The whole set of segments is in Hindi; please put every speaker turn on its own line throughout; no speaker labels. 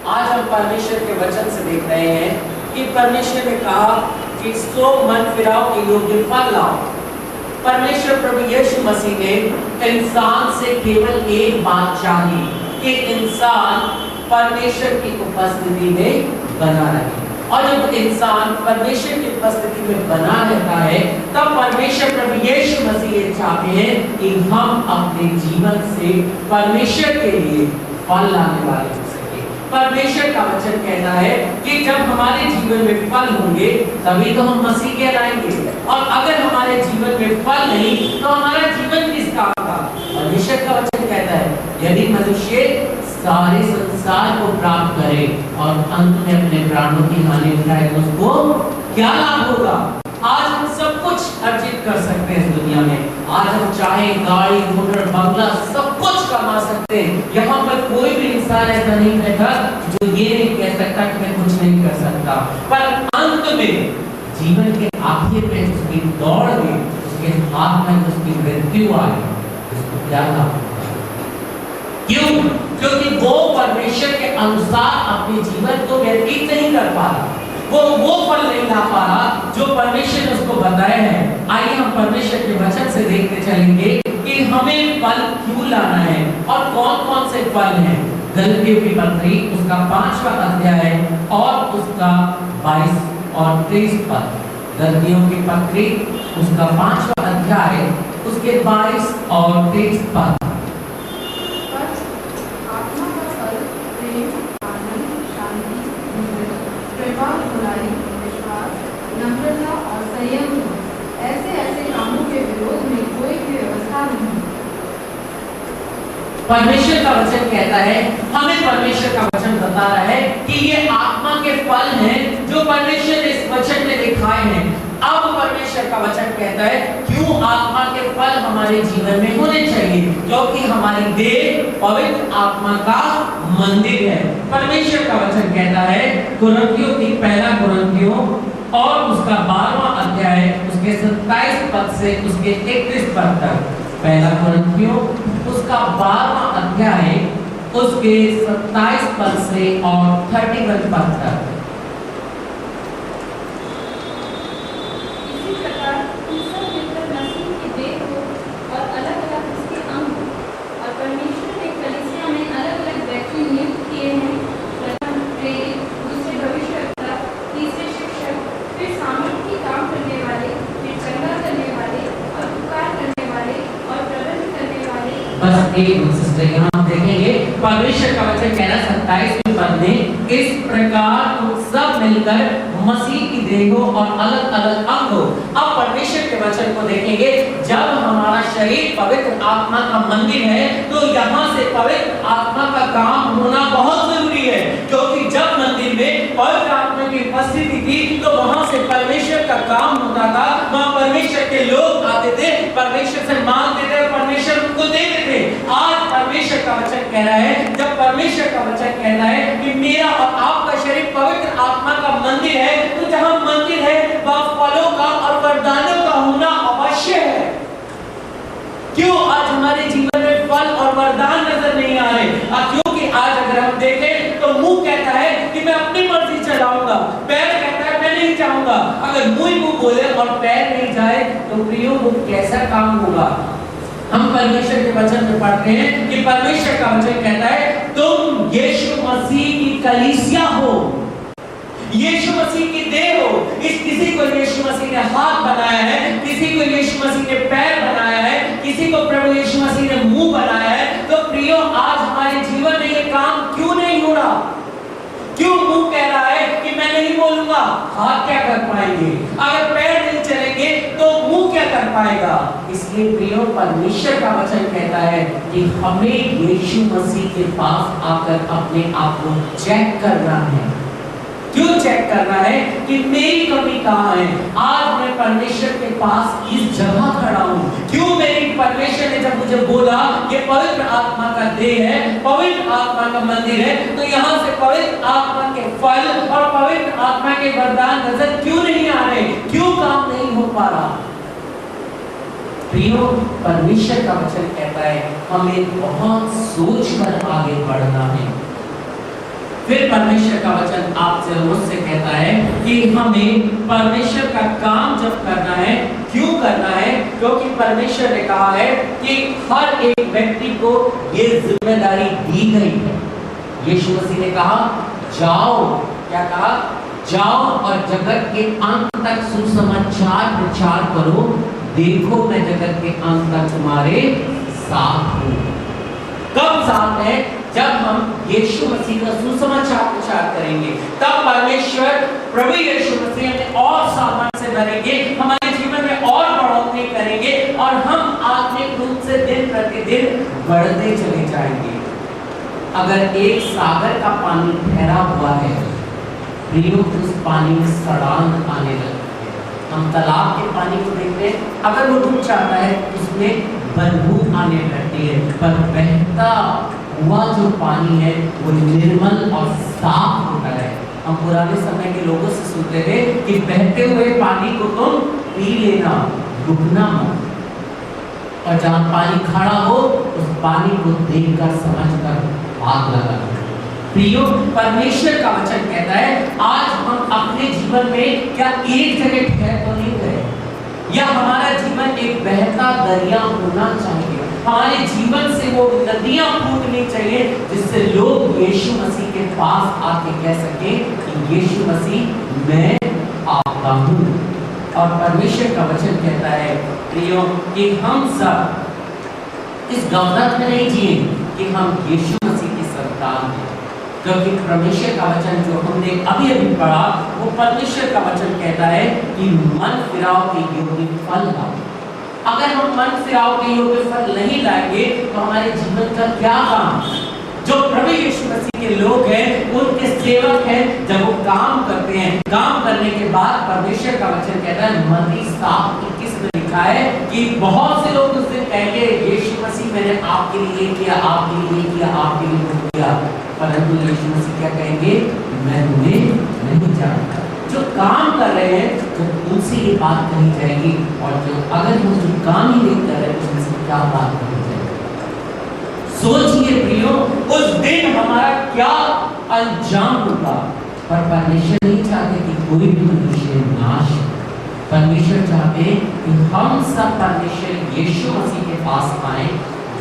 आज हम परमेश्वर के वचन से देख रहे हैं कि परमेश्वर ने कहा कि सो मन फिराओ के योग्य फल लाओ। परमेश्वर प्रभु यीशु मसीह ने इंसान से केवल एक बात चाही कि इंसान परमेश्वर की उपस्थिति में बना रहे, और जब इंसान परमेश्वर की उपस्थिति में बना रहता है तब परमेश्वर प्रभु यीशु मसीह ये चाहते हैं कि हम अपने जीवन से परमेश्वर के लिए फल लाने वाले हो सके। परमेश्वर का वचन कहता है कि जब हमारे जीवन में फल होंगे तभी तो हम मसीह कहलाएंगे, और अगर हमारे जीवन में फल नहीं तो हमारा जीवन किस काम का। परमेश्वर का वचन कहता है यदि मनुष्य सारे संसार को प्राप्त करे और अंत में अपने प्राणों की हानि उठाए तो उसको क्या लाभ होगा। आज हम सब कुछ अर्जित कर सकते हैं इस दुनिया में। आज हम चाहे गाड़ी मोटर बंगला सब कुछ कमा सकते हैं। यहाँ पर कोई भी इंसान ऐसा नहीं बैठा जो ये नहीं कह सकता कि मैं कुछ नहीं कर सकता, पर अंत में जीवन के आखिर में उसकी दौड़ में उसके हाथ में उसकी मृत्यु आए, उसको क्या लाभ। क्यों? क्योंकि वो परमेश्वर के अनुसार अपने जीवन को व्यतीत नहीं कर पा रहा, वो फल नहीं ला पा रहा जो परमेश्वर ने उसको बताया है। आइए हम परमेश्वर के वचन से देखते चलेंगे कि हमें फल क्यों लाना है और कौन कौन से फल हैं। गलतियों की पत्री उसका 5वां अध्याय और उसका 22 और 23 पद। गलतियों की पत्री उसका 5वां अध्याय उसके 22 और 23 पद। परमेश्वर का वचन कहता है, हमें परमेश्वर का वचन बता रहा है कि ये आत्मा के फल हैं जो परमेश्वर ने इस वचन में दिखाए हैं। अब परमेश्वर का वचन कहता है क्यों आत्मा के फल हमारे जीवन में होने चाहिए, क्योंकि हमारी देह पवित्र आत्मा का मंदिर है। परमेश्वर का वचन कहता है कुरिन्थियों की पहला कुरिन्थियों और उसका 12वां अध्याय उसके 27 पद से उसके 31 पद तक। पहला कुरिन्थियों उसका 12वां अध्याय उसके 27 पद से और 31 पद तक।
इसी प्रकार सब मिलकर मसीह की देह हो और अलग-अलग उसके अंग हो, और परमेश्वर ने कलीसिया में अलग-अलग व्यक्ति नियुक्त किए हैं, प्रथम प्रेरित, दूसरे भविष्यवक्ता, तीसरे शिक्षक, फिर सामर्थ की काम करने वाले, फिर चंगा करने वाले और उपकार करने वाले और प्रबंध करने वाले।
बस एक सिस्टर यहाँ देखेंगे परमेश्वर का वचन कह रहा 27वें पद में इस प्रकार सब मिलकर मसीह की देह हो और अलग अलग अंग हो। अब परमेश्वर के वचन को देखेंगे, जब हमारा शरीर पवित्र आत्मा का मंदिर है तो यहाँ से पवित्र आत्मा का काम होना बहुत जरूरी है, क्योंकि जब मंदिर में पवित्र आत्मा की उपस्थिति थी तो वहां से परमेश्वर का काम होता था। वहां परमेश्वर के लोग आते थे, परमेश्वर से मांगते थे, परमेश्वर उनको देते थे। आज परमेश्वर का वचन कह रहा है, जब परमेश्वर का वचन कहता है कि मेरा और आपका शरीर पवित्र आत्मा का मंदिर है, तो जहां मंदिर है वहां फलों का और वरदानों का होना अवश्य है। क्यों आज हमारे जीवन में फल और वरदान नजर नहीं आ रहे? क्योंकि आज अगर हम देखें तो मुंह कहता है कि मैं अपनी मर्जी चलाऊंगा, पैर कहता है मैं नहीं चाहूंगा। अगर मुंह बोले और पैर नहीं जाए तो प्रियो वो कैसा काम होगा? हम परमेश्वर के वचन में पढ़ते हैं कि परमेश्वर का वचन कहता है तुम यीशु मसीह की कलीसिया हो, यीशु मसीह की देह हो। इस किसी को यीशु मसीह ने हाथ बनाया है, किसी को यीशु मसीह ने पैर बनाया है, किसी को प्रभु यीशु मसीह ने मुंह बनाया है। तो प्रियो आज हमारे जीवन में ये काम क्यों नहीं हो रहा? क्यों मुंह कह रहा है कि मैं नहीं बोलूंगा? हाथ क्या कर पाएंगे? अगर पैर नहीं चलेंगे तो मुंह क्या कर पाएगा? इसलिए प्रियो परमेश्वर का वचन कहता है कि हमें यीशु मसीह के पास आकर अपने आप को चेक करना है। क्यों चेक करना है कि मेरी कमी कहाँ है? आज मैं परमेश्वर के पास इस जगह खड़ा हूँ। क्यों? मेरी परमेश्वर ने जब मुझे बोला ये पवित्र आत्मा का देह है, पवित्र आत्मा का मंदिर है, तो यहाँ से पवित्र आत्मा के फल और पवित्र आत्मा के वरदान नजर क्यों नहीं आ रहे? क्यों काम नहीं हो पा रहा? प्रियो परमेश्वर का वचन कहता है हमें बहुत सोच कर आगे बढ़ना है। फिर परमेश्वर का वचन आपसे और मुझसे कहता है कि हमें परमेश्वर का काम जब करना है, क्यों करना है? क्योंकि परमेश्वर ने कहा है कि हर एक व्यक्ति को ये जिम्मेदारी दी गई है। यीशु मसीह ने कहा जाओ, क्या कहा? जाओ और जगत के अंत तक सुसमाचार प्रचार करो, देखो मैं जगत के अंत तक तुम्हारे साथ हूं। कब साथ है? जब हम यीशु मसीह का सुसमाचार प्रचार करेंगे, तब परमेश्वर प्रभु यीशु मसीह हमें और सामर्थ्य से भरेंगे, हमारे जीवन में और बढ़ोतरी करेंगे और हम आत्मिक रूप से दिन प्रतिदिन बढ़ते चले जाएंगे। अगर एक सागर का पानी ठहरा हुआ है, प्रियो, उस पानी में सड़ान आने लगती है। हम तालाब के पानी को देखते हैं, अगर वो डूब जाता है उसमें बदबू आने लगती है, पर बहता हुआ जो पानी है वो निर्मल और साफ होता है। हम पुराने समय के लोगों से सुनते थे कि बहते हुए पानी को तुम पी लेना, रुकना मत। और जहाँ पानी खड़ा हो उस पानी को देखकर समझकर हाथ लगाना। प्रियो, परमेश्वर का वचन कहता है आज हम अपने जीवन में क्या एक जगह ठहर तो नहीं गए, या हमारा जीवन एक बहता दरिया होना चाहिए। हमारे जीवन से वो नदियां फूटनी चाहिए जिससे लोग यीशु मसीह के पास आके कह सके कि यीशु मसीह मैं आपका हूँ। और परमेश्वर का वचन कहता है प्रियो कि हम सब इस गफलत में नहीं जिए कि हम यीशु मसीह की संतान हैं, क्योंकि परमेश्वर का वचन जो हमने अभी अभी पढ़ा वो परमेश्वर का वचन कहता है कि मन फिराव के योग्य फल लाओ। अगर हम मन फिराव के योग्य फल नहीं लाएंगे तो हमारे जीवन का क्या काम? जो प्रभु यीशु मसीह के लोग हैं, उनके सेवक हैं, जब वो काम करते हैं, काम करने के बाद परमेश्वर का वचन कहता है मत्ती 7:21 में लिखा है कि बहुत से लोग उस दिन कहेंगे यीशु मसीह मैंने आपके लिए किया, आपके लिए किया, आपके लिए किया, परंतु यीशु मसीह क्या कहेंगे? मैं तुम्हें नहीं जानता। जो काम कर रहे हैं तो उनसे ये बात कही जाएगी, और जो अगर वो जो काम ही नहीं कर रहे तो उनसे क्या बात कही जाएगी? सोचिए प्रियो, उस दिन हमारा क्या अंजाम होगा। पर परमेश्वर नहीं चाहते कि कोई भी मनुष्य नाश हो। परमेश्वर चाहते कि हम सब परमेश्वर यीशु मसीह के पास आए,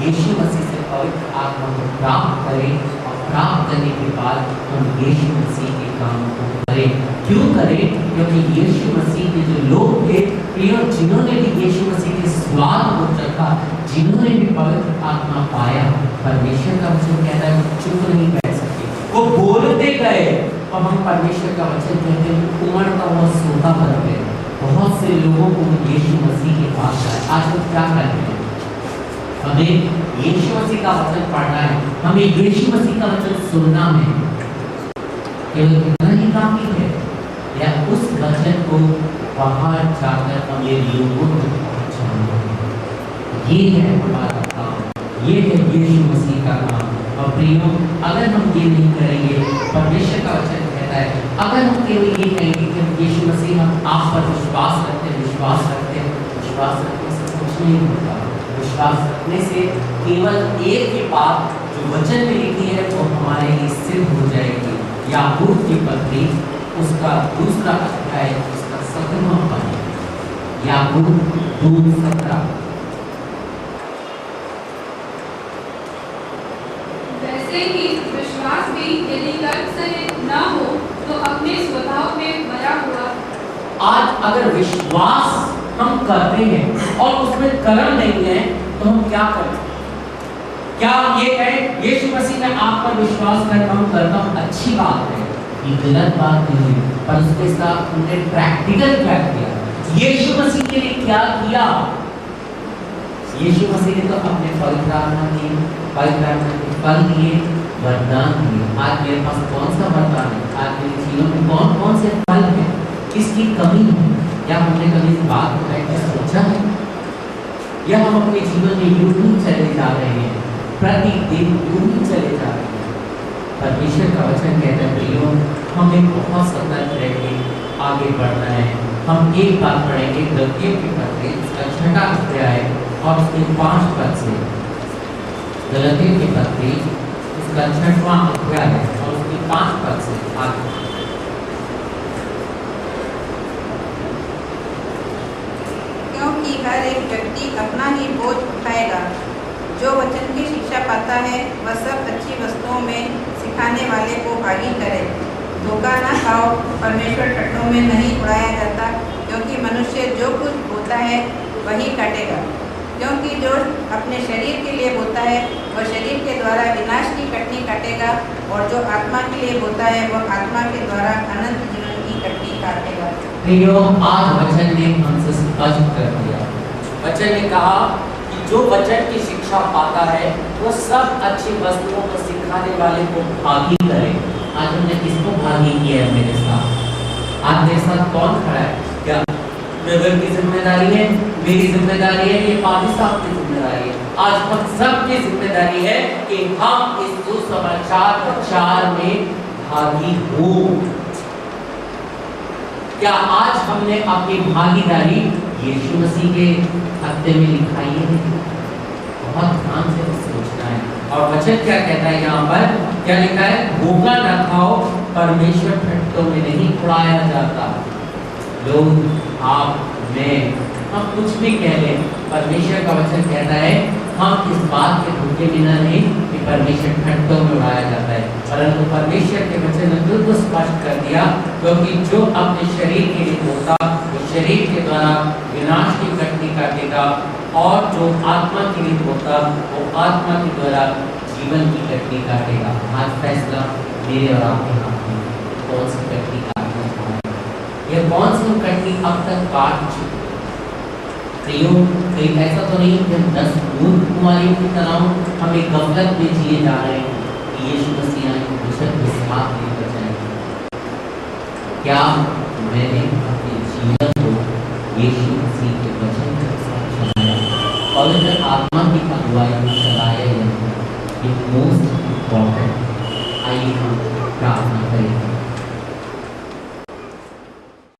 यीशु मसीह से पवित्र आत्मा को प्राप्त करें, और प्राप्त करने के बाद हम यीशु मसीह के काम को करें। क्यों करें? क्योंकि यीशु मसीह के जो लोग थे प्रियो, जिन्होंने भी यीशु मसीह के स्वाद को चखा, जिन्होंने भी पवित्र आत्मा पाया, परमेश्वर का वचन कहता है वो चुप नहीं बैठ सकते, वो बोलते गए। और हम परमेश्वर का वचन कहते हैं उमड़ता हुआ सोता करते हैं। बहुत से लोगों को यीशु मसीह के पास आए। आज हम क्या करते हैं? हमें यीशु मसीह का वचन पढ़ना है, हमें यीशु मसीह का वचन सुनना है, केवल इतना ही काफी है, या उस वचन को बाहर जाकर हमें लोगों तक पहुंचाना है। ये है हमारा काम, ये है यीशु मसीह का काम। और प्रियो, अगर हम ये नहीं करेंगे, परमेश्वर का वचन कहता है अगर हम केवल ये कहेंगे कि यीशु मसीह हम आप पर विश्वास रखते हैं, विश्वास रखते हैं, विश्वास रखने से कुछ नहीं होता। विश्वास रखने से केवल एक ही बात जो वचन में लिखी है वो हमारे लिए सिद्ध हो जाएगी। याकूब की पत्री उसका दूसरा अध्याय उसका 17वां पद, याकूब 2:17।
वैसे ही विश्वास भी यदि तर्क सहित न हो तो अपने स्वभाव में मरा हुआ।
आज अगर विश्वास हम करते हैं और उसमें कर्म नहीं है तो हम क्या करें? क्या हम ये कहें यीशु मसीह में आप पर विश्वास कर हम करना अच्छी बात है? ये गलत बात नहीं है, पर उसके साथ उन्होंने प्रैक्टिकल क्या किया? यीशु मसीह के लिए क्या किया? यीशु मसीह ने तो अपने पवित्र आत्मा दिए, पवित्र आत्मा के फल दिए, वरदान दिए। आज मेरे पास कौन सा वरदान है? आज मेरे जीवन में कौन कौन से फल हैं? किसकी कमी है? या हमने कभी इस बात को बैठ कर सोचा है? या हम अपने जीवन में यूं ही चले जा रहे हैं, प्रतिदिन यूं ही चले जा रहे हैं? परमेश्वर का वचन कहता है प्रियो, हमें बहुत सतर्क रह के आगे बढ़ना है। हम एक बात पढ़ेंगे गलतियों के पत्र इसका 6वां अध्याय और उसके 5 पद से। गलतियों के पत्र उसका 6वां अध्याय और उसके 5 पद से आगे।
क्योंकि हर एक व्यक्ति अपना ही बोझ उठाएगा। जो वचन की शिक्षा पाता है वह सब अच्छी वस्तुओं में सिखाने वाले को भागी करे। धोखा न खाओ, परमेश्वर टट्टों में नहीं उड़ाया जाता, क्योंकि मनुष्य जो कुछ बोता है वही काटेगा। क्योंकि जो अपने शरीर के लिए बोता है वह शरीर के द्वारा विनाश की कटनी काटेगा, और जो आत्मा के लिए बोता है वह आत्मा के द्वारा अनंत जीवन की कटनी काटेगा।
प्रियो, आज वचन ने हमसे स्पष्ट कर दिया। वचन ने कहा कि जो वचन की शिक्षा पाता है वो सब अच्छी वस्तुओं को सिखाने वाले को भागी करे। आज हमने किसको भागी किया है मेरे साथ? आज मेरे साथ कौन खड़ा है? क्या ब्रदर की जिम्मेदारी है, मेरी जिम्मेदारी है, ये पादी साहब की जिम्मेदारी है। आज हम सब की जिम्मेदारी है कि हम इस सुसमाचार प्रचार में भागी हो। क्या आज हमने अपनी भागीदारी यीशु मसीह के हत्थे में लिखाई है? बहुत ध्यान से सोचना है। और वचन क्या कहता है यहाँ पर? क्या लिखा है? धोखा न खाओ, परमेश्वर टट्टों में नहीं उड़ाया जाता। लोग, आप, मैं, हम कुछ भी कह लें, परमेश्वर का वचन कहता है हम इस बात के धोखे बिना नहीं कि परमेश्वर टट्टों में उड़ाया जाता है, परंतु परमेश्वर के वचन ने बिल्कुल स्पष्ट कर दिया, क्योंकि जो अपने शरीर के लिए होता वो शरीर के द्वारा विनाश की कटनी काटेगा, और जो आत्मा के लिए होता वो आत्मा के द्वारा जीवन की कटनी काटेगा। आज फैसला मेरे और आपके हाथ में, कौन सी कटनी काटना चाहेगा, यह कौन सी कटनी अब तक काट चुकी। कहीं ऐसा तो नहीं कि हम 10 मूर्ख कुमारियों की तरह हम एक गफलत में जिए जा रहे हैं कि यीशु मसीह आए विशुद्ध के साथ लेकर जाएंगे। क्या मैंने अपने जीवन को यीशु मसीह के वचन के साथ चलाया, पवित्र आत्मा की अगुवाई में चलाया या नहीं? ये मोस्ट इम्पॉर्टेंट। आइए हम प्रार्थना करें।